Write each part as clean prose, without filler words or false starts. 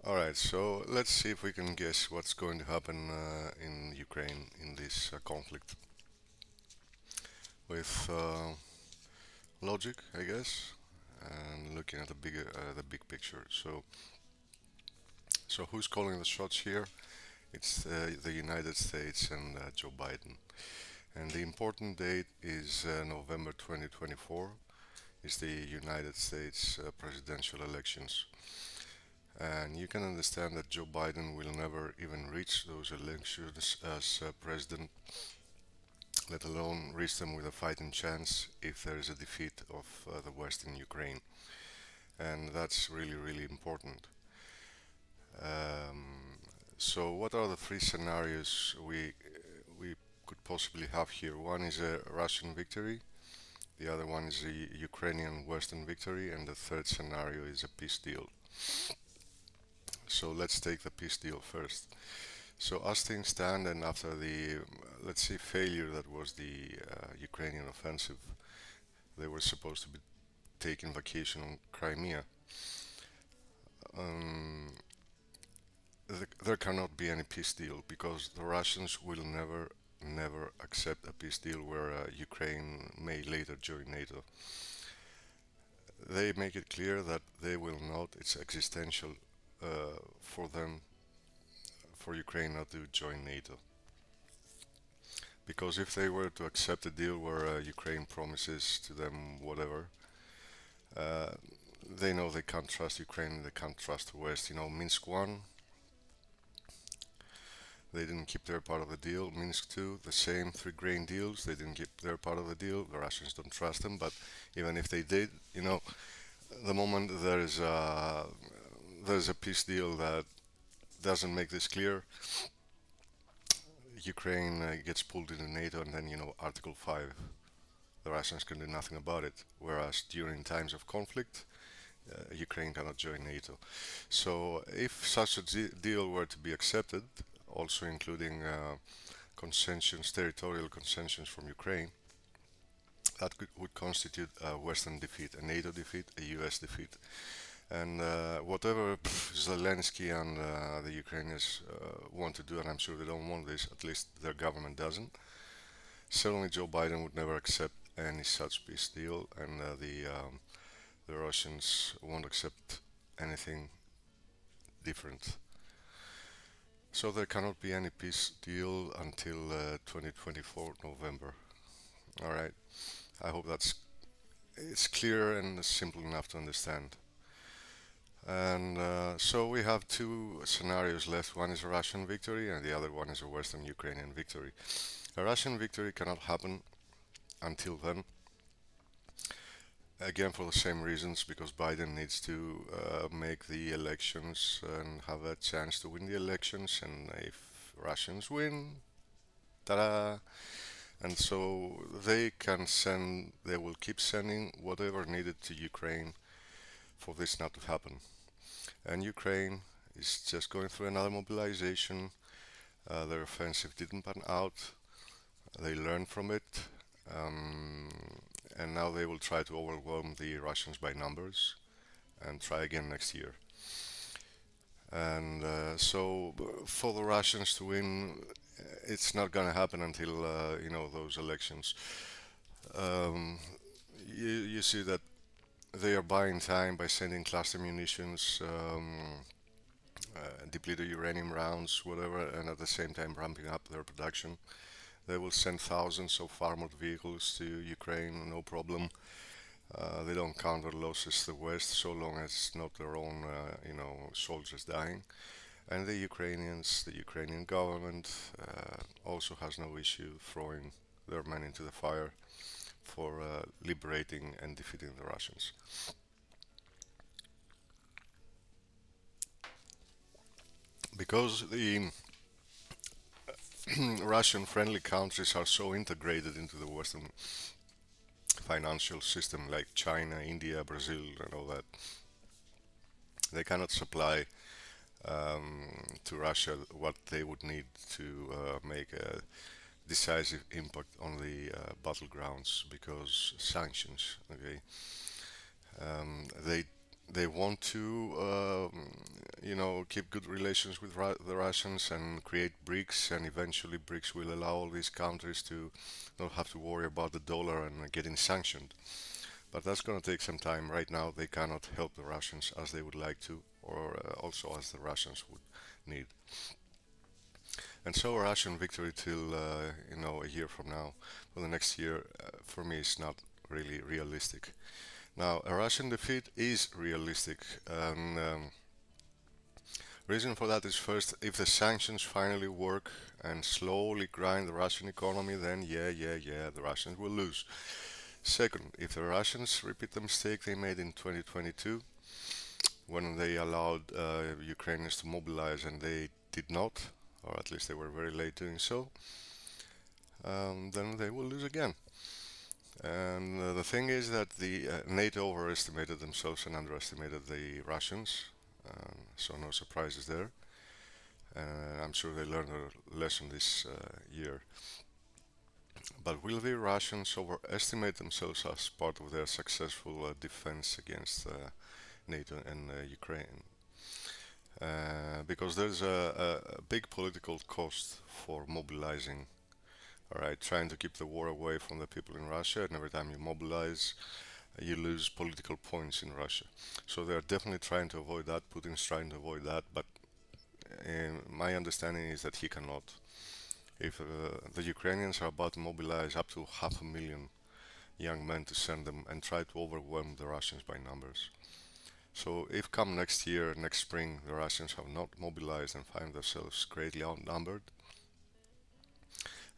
Alright, so let's see if we can guess what's going to happen in Ukraine in this conflict with logic, I guess, and looking at the big picture. So who's calling the shots here? It's the United States and Joe Biden. And the important date is November 2024. Is the United States presidential elections. And you can understand that Joe Biden will never even reach those elections as president, let alone reach them with a fighting chance if there is a defeat of the West in Ukraine. And that's really, really important. Um, so, what are the three scenarios we could possibly have here? One is a Russian victory, the other one is a Ukrainian Western victory, and the third scenario is a peace deal. So let's take the peace deal first. So as things stand, and after the let's say failure that was the Ukrainian offensive, they were supposed to be taking vacation on Crimea. Um, there cannot be any peace deal because the Russians will never accept a peace deal where Ukraine may later join NATO. They make it clear that they will not. It's existential for them, for Ukraine not to join NATO. Because if they were to accept a deal where Ukraine promises to them whatever, uh, they know they can't trust Ukraine, they can't trust the West. You know, Minsk 1, they didn't keep their part of the deal. Minsk 2, the same, three grain deals, they didn't keep their part of the deal. The Russians don't trust them, but even if they did, you know, the moment there's a peace deal that doesn't make this clear, Ukraine gets pulled into NATO, and then, you know, Article 5, the Russians can do nothing about it. Whereas during times of conflict, Ukraine cannot join NATO. So, if such a deal were to be accepted, also including concessions, territorial concessions from Ukraine, that would constitute a Western defeat, a NATO defeat, a US defeat. And whatever Zelensky and the Ukrainians want to do, and I'm sure they don't want this, at least their government doesn't, certainly Joe Biden would never accept any such peace deal, and the Russians won't accept anything different. So there cannot be any peace deal until 2024 November. All right. I hope that's it's clear and simple enough to understand. And so we have two scenarios left. One is a Russian victory, and the other one is a Western Ukrainian victory. A Russian victory cannot happen until then. Again, for the same reasons, because Biden needs to make the elections and have a chance to win the elections. And if Russians win, ta-da! And so they will keep sending whatever needed to Ukraine for this not to happen. And Ukraine is just going through another mobilization. Their offensive didn't pan out. They learned from it. Um, and now they will try to overwhelm the Russians by numbers and try again next year. And so, for the Russians to win, it's not going to happen until you know those elections. Um, you see that they are buying time by sending cluster munitions, depleted uranium rounds, whatever, and at the same time ramping up their production. They will send thousands of armored vehicles to Ukraine, no problem. They don't count their losses to the West so long as it's not their own, you know, soldiers dying. And the Ukrainians, the Ukrainian government, also has no issue throwing their men into the fire for liberating and defeating the Russians. Because the Russian friendly countries are so integrated into the Western financial system, like China, India, Brazil, and all that, they cannot supply to Russia what they would need to make a decisive impact on the battlegrounds because sanctions. Okay, they want to keep good relations with the Russians and create BRICS, and eventually BRICS will allow all these countries to not have to worry about the dollar and getting sanctioned. But that's going to take some time. Right now, they cannot help the Russians as they would like to, or also as the Russians would need. And so a Russian victory till a year from now, for the next year, for me is not really realistic. Now, a Russian defeat is realistic, and reason for that is first, if the sanctions finally work and slowly grind the Russian economy, then yeah, the Russians will lose. Second, if the Russians repeat the mistake they made in 2022 when they allowed Ukrainians to mobilize and they did not, or at least they were very late doing so, then they will lose again. And the thing is that the NATO overestimated themselves and underestimated the Russians, so no surprises there. I'm sure they learned a lesson this year. But will the Russians overestimate themselves as part of their successful defense against NATO and Ukraine? Because there's a big political cost for mobilizing. All right, trying to keep the war away from the people in Russia, and every time you mobilize, you lose political points in Russia. So they're definitely trying to avoid that. Putin's trying to avoid that, but my understanding is that he cannot. If the Ukrainians are about to mobilize up to 500,000 young men to send them and try to overwhelm the Russians by numbers. So if come next year, next spring, the Russians have not mobilized and find themselves greatly outnumbered,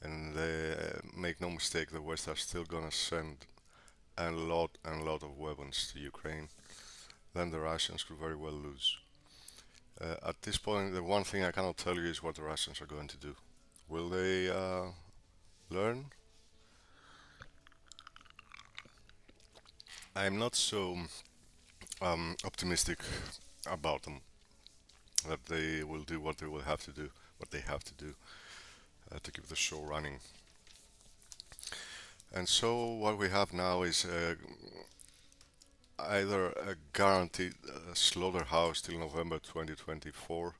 and they make no mistake, the West are still gonna send a lot and lot of weapons to Ukraine, then the Russians could very well lose. At this point, the one thing I cannot tell you is what the Russians are going to do. Will they learn? I'm not so optimistic about them that they will do what they will have to do, what they have to do to keep the show running. And so what we have now is either a guaranteed slaughterhouse till November 2024,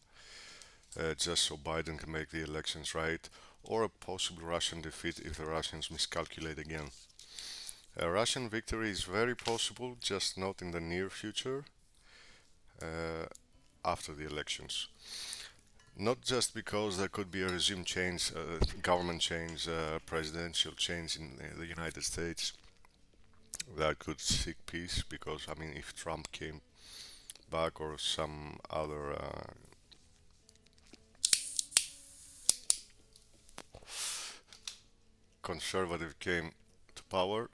just so Biden can make the elections right, or a possible Russian defeat if the Russians miscalculate again. A Russian victory is very possible, just not in the near future, uh, after the elections. Not just because there could be a regime change, government change, presidential change in the United States that could seek peace, because, I mean, if Trump came back or some other conservative came to power,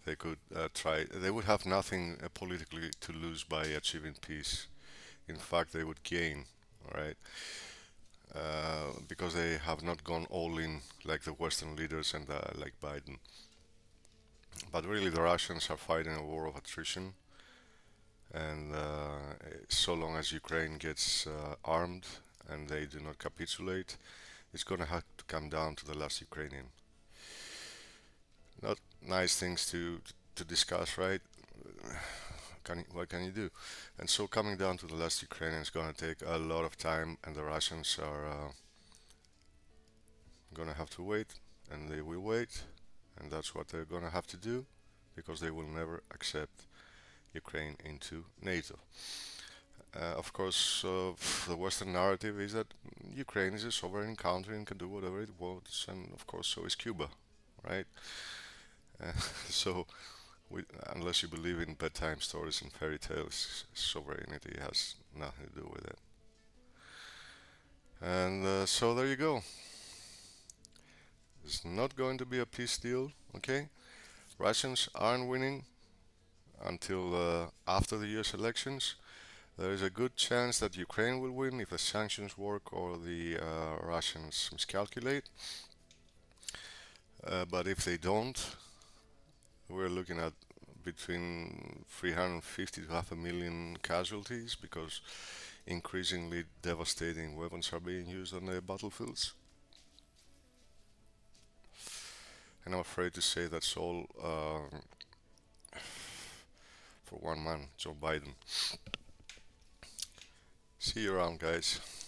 they could they would have nothing politically to lose by achieving peace. In fact, they would gain, right? Because they have not gone all in like the Western leaders and like Biden. But really, the Russians are fighting a war of attrition, and so long as Ukraine gets armed and they do not capitulate, it's gonna have to come down to the last Ukrainian. Not nice things to discuss, right? What can you do? And so coming down to the last Ukrainian is gonna take a lot of time, and the Russians are gonna have to wait, and they will wait, and that's what they're gonna have to do, because they will never accept Ukraine into NATO. Of course, the Western narrative is that Ukraine is a sovereign country and can do whatever it wants, and of course, so is Cuba, right? Uh, so, unless you believe in bedtime stories and fairy tales, sovereignty has nothing to do with it. And so there you go. It's not going to be a peace deal, okay? Russians aren't winning until after the US elections. There is a good chance that Ukraine will win if the sanctions work or the Russians miscalculate. But if they don't, we're looking at between 350 to half a million casualties, because increasingly devastating weapons are being used on the battlefields. And I'm afraid to say that's all for one man, Joe Biden. See you around, guys.